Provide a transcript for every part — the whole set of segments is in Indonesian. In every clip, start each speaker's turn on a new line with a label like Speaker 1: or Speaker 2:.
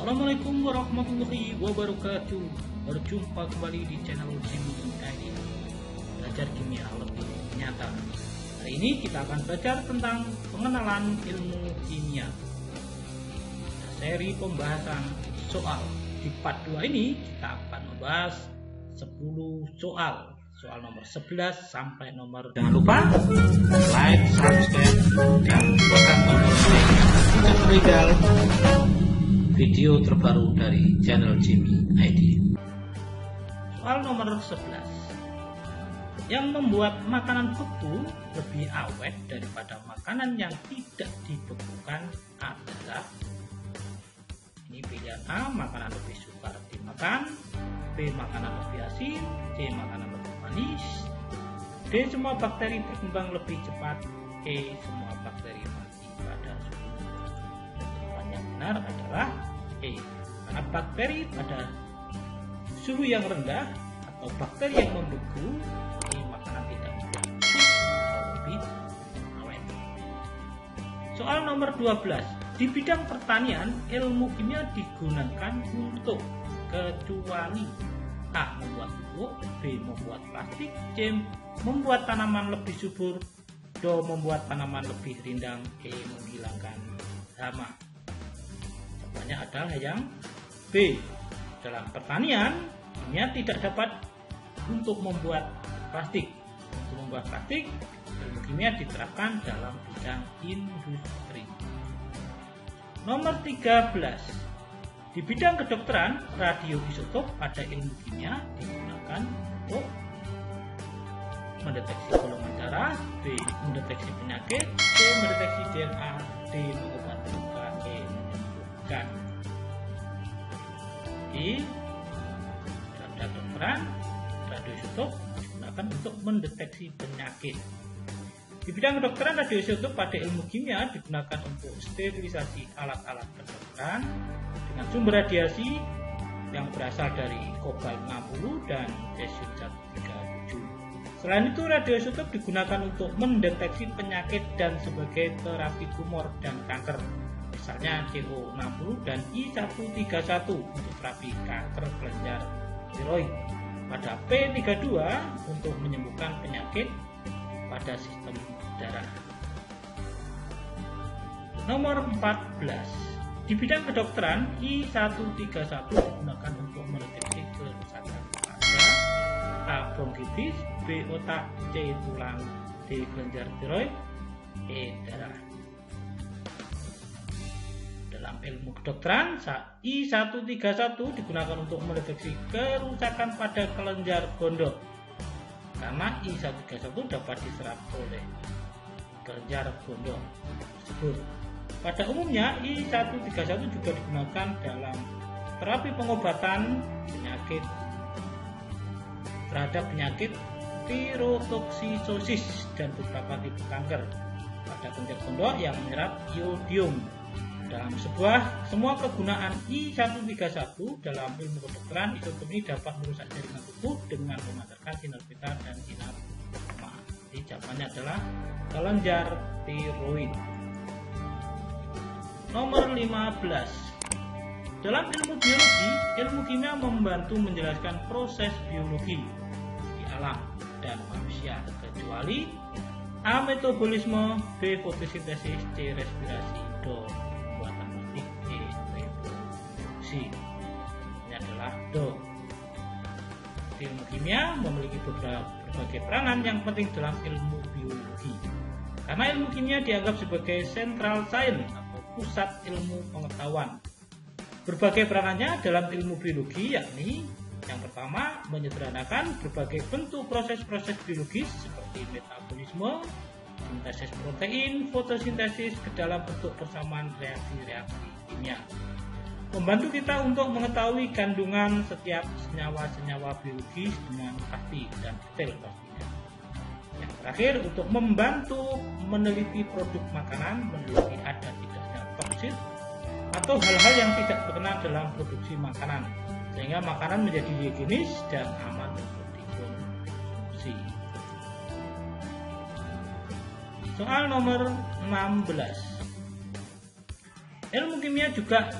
Speaker 1: Assalamualaikum warahmatullahi wabarakatuh. Berjumpa kembali di channel Jimmy ID, belajar kimia lebih nyata. Hari ini kita akan belajar tentang pengenalan ilmu kimia. Seri pembahasan soal. Di part 2 ini kita akan membahas 10 soal. Soal nomor 11 sampai nomor. Jangan lupa like, subscribe, dan tekan tombol untuk melihat video terbaru dari channel Jimmy ID. Soal nomor 11. Yang membuat makanan beku lebih awet daripada makanan yang tidak dibekukan adalah, ini pilihan A, makanan lebih sukar dimakan, B, makanan lebih asin, C, makanan lebih manis, D, semua bakteri berkembang lebih cepat, E, semua bakteri mati pada suhu. Yang benar adalah E, karena bakteri pada suhu yang rendah atau bakteri yang membeku, makanan tidak lebih awet. Soal nomor 12. Di bidang pertanian, ilmu kimia digunakan untuk kecuali A, membuat pupuk, B, membuat plastik, C, membuat tanaman lebih subur, D, membuat tanaman lebih rindang, E, menghilangkan hama. Jawabannya adalah yang B. Dalam pertanian, kimia tidak dapat untuk membuat plastik. Untuk membuat plastik, ilmu kimia diterapkan dalam bidang industri. Nomor 13. Di bidang kedokteran, radioisotop pada ilmu kimia digunakan untuk mendeteksi golongan darah, B, mendeteksi penyakit, C, mendeteksi DNA, D, mengobati luka, E, menyembuhkan. Di dalam kedokteran, radioisotop digunakan untuk mendeteksi penyakit. Di bidang kedokteran, radioisotop pada ilmu kimia digunakan untuk sterilisasi alat-alat kedokteran dengan sumber radiasi yang berasal dari kobalt 60 dan cesium 137. Selain itu, radioisotop digunakan untuk mendeteksi penyakit dan sebagai terapi tumor dan kanker. Misalnya CO60 dan I131 untuk terapi kanker kelenjar tiroid. Pada P32 untuk menyembuhkan penyakit pada sistem darah. Nomor 14. Di bidang kedokteran, I131 digunakan untuk mendeteksi kerusakan pada A, bronkitis, B, otak, C, tulang, D, kelenjar tiroid, E, darah. Dalam ilmu kedokteran, I131 digunakan untuk mendeteksi kerusakan pada kelenjar gondok. Karena I131 dapat diserap oleh kelenjar gondok tersebut. Pada umumnya, I131 juga digunakan dalam terapi pengobatan penyakit terhadap penyakit tirotoksikosis dan beberapa tipe kanker pada kelenjar gondok yang menyerap iodium. Dalam semua kegunaan I131 dalam ilmu kedokteran, isotop ini dapat merusak jaringan tubuh dengan memancarkan sinar beta dan sinar gamma. Jadi jawabannya adalah kelenjar tiroid. Nomor 15. Dalam ilmu biologi, ilmu kimia membantu menjelaskan proses biologi di alam dan manusia, kecuali A, metabolisme, B, fotosintesis, C, respirasi, D, pembuatan plastik, E, reproduksi. Ini adalah D. Ilmu kimia memiliki berbagai peranan yang penting dalam ilmu biologi. Karena ilmu kimia dianggap sebagai central science atau pusat ilmu pengetahuan. Berbagai peranannya dalam ilmu biologi yakni yang pertama, menyederhanakan berbagai bentuk proses-proses biologis seperti metabolisme, sintesis protein, fotosintesis ke dalam bentuk persamaan reaksi-reaksi kimia. Membantu kita untuk mengetahui kandungan setiap senyawa-senyawa biologis dengan pasti dan detail pastinya. Yang terakhir, untuk membantu meneliti produk makanan, meneliti ada tidaknya toksin atau hal-hal yang tidak berkenan dalam produksi makanan, sehingga makanan menjadi higienis dan aman untuk dikonsumsi. Soal nomor 16. Ilmu kimia juga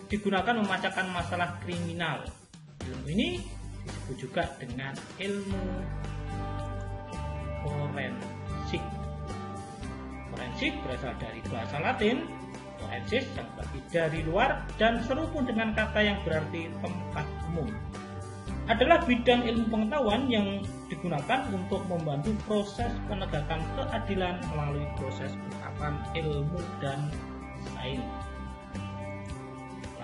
Speaker 1: digunakan memecahkan masalah kriminal. Ilmu ini disebut juga dengan ilmu forensik. Forensik berasal dari bahasa Latin forensis yang berarti dari luar dan seruput dengan kata yang berarti tempat umum. Adalah bidang ilmu pengetahuan yang digunakan untuk membantu proses penegakan keadilan melalui proses penerapan ilmu dan sains.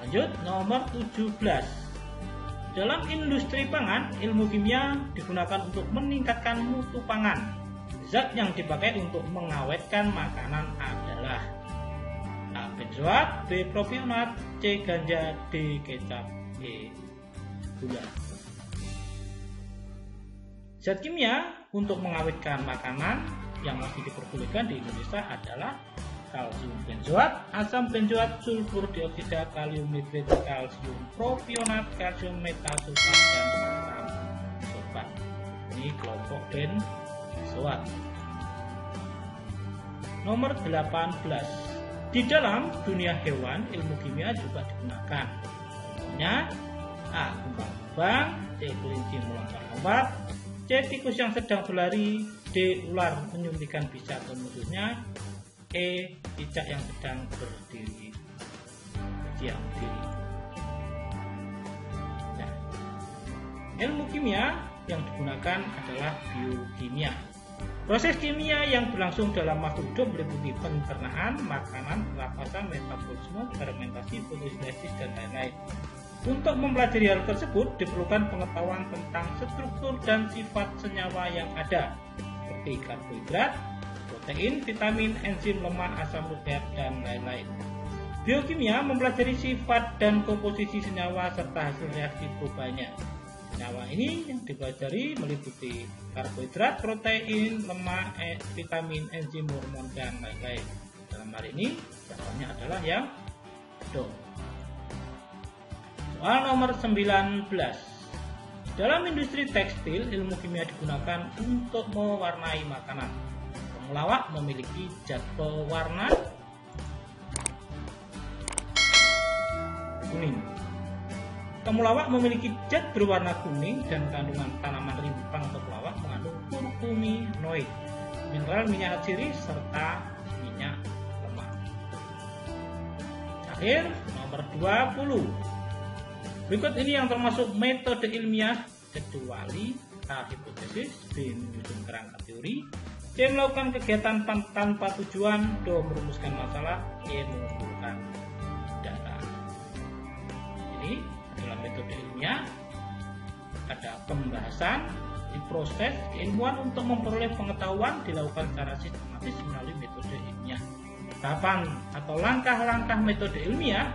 Speaker 1: Lanjut, nomor 17. Dalam industri pangan, ilmu kimia digunakan untuk meningkatkan mutu pangan. Zat yang dipakai untuk mengawetkan makanan adalah A. benzoat, B. propionat, C. ganja, D. kecap, E. gula. Zat kimia untuk mengawetkan makanan yang masih diperbolehkan di Indonesia adalah kalsium benzoat, asam benzoat, sulfur dioksida, kalium nitrit, kalsium propionat, kalsium metasulfat, dan asam sulfat. Ini kelompok benzoat. Nomor 18. Di dalam dunia hewan, ilmu kimia juga digunakan. Contohnya A. kumbang-kumbang, C. kelinci melompat-lompat, C. tikus yang sedang berlari, D. ular menyuntikkan bisa ke musuhnya, E. cicak yang sedang berdiri. Nah, ilmu kimia yang digunakan adalah biokimia. Proses kimia yang berlangsung dalam makhluk hidup meliputi pencernaan, makanan, pernapasan, metabolisme, fermentasi, fotosintesis, dan lain-lain. Untuk mempelajari hal tersebut diperlukan pengetahuan tentang struktur dan sifat senyawa yang ada, seperti karbohidrat, protein, vitamin, enzim, lemak, asam nukleat, dan lain-lain. Biokimia mempelajari sifat dan komposisi senyawa serta hasil reaksi perubahannya. Senyawa ini yang dipelajari meliputi karbohidrat, protein, lemak, vitamin, enzim, hormon, dan lain-lain. Dalam hal ini, contohnya adalah yang do. Soal nomor 19. Dalam industri tekstil, ilmu kimia digunakan untuk mewarnai makanan. Temulawak memiliki zat pewarna kuning. Temulawak memiliki zat berwarna kuning dan kandungan tanaman rimpang temulawak mengandung kurkuminoid, mineral minyak atsiri, serta minyak lemak. Terakhir, nomor 20. Berikut ini yang termasuk metode ilmiah, kecuali A. hipotesis, B. menyusun kerangka teori, C. melakukan kegiatan tanpa tujuan, D. merumuskan masalah, E. mengumpulkan data. Ini adalah metode ilmiah. Ada pembahasan di proses keilmuan untuk memperoleh pengetahuan dilakukan secara sistematis melalui metode ilmiah. Tahapan atau langkah-langkah metode ilmiah.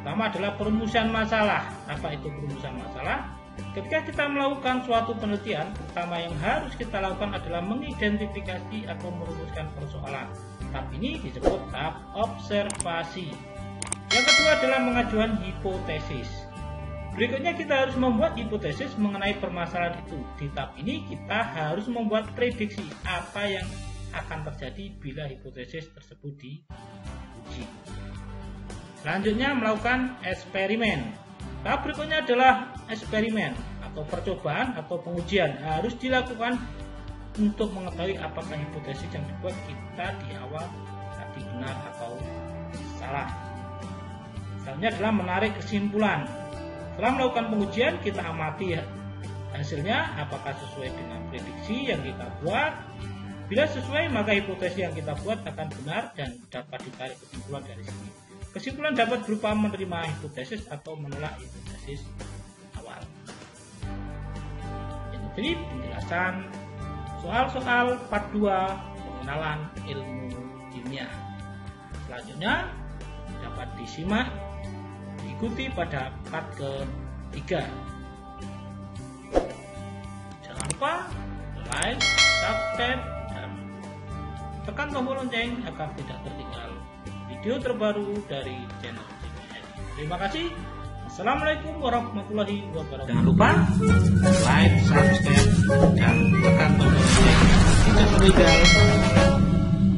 Speaker 1: Pertama adalah perumusan masalah. Apa itu perumusan masalah? Ketika kita melakukan suatu penelitian, pertama yang harus kita lakukan adalah mengidentifikasi atau merumuskan persoalan. Tahap ini disebut tahap observasi. Yang kedua adalah mengajukan hipotesis. Berikutnya kita harus membuat hipotesis mengenai permasalahan itu. Di tahap ini kita harus membuat prediksi apa yang akan terjadi bila hipotesis tersebut diuji. Selanjutnya melakukan eksperimen. Tahap berikutnya adalah eksperimen atau percobaan atau pengujian harus dilakukan untuk mengetahui apakah hipotesis yang dibuat kita di awal tadi benar atau salah. Selanjutnya adalah menarik kesimpulan. Setelah melakukan pengujian, kita amati hasilnya apakah sesuai dengan prediksi yang kita buat. Bila sesuai, maka hipotesis yang kita buat akan benar dan dapat ditarik kesimpulan dari sini. Kesimpulan dapat berupa menerima hipotesis atau menolak hipotesis awal. Jadi penjelasan soal-soal part 2 pengenalan ilmu kimia. Selanjutnya dapat disimak diikuti pada part ke-3. Jangan lupa like, subscribe, dan tekan tombol lonceng agar tidak tertinggal video terbaru dari channel JMI. Terima kasih. Assalamualaikum warahmatullahi wabarakatuh. Jangan lupa like, subscribe, dan tekan tombol lonceng tidak tertinggal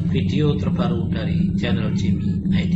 Speaker 1: video terbaru dari channel JMI ID.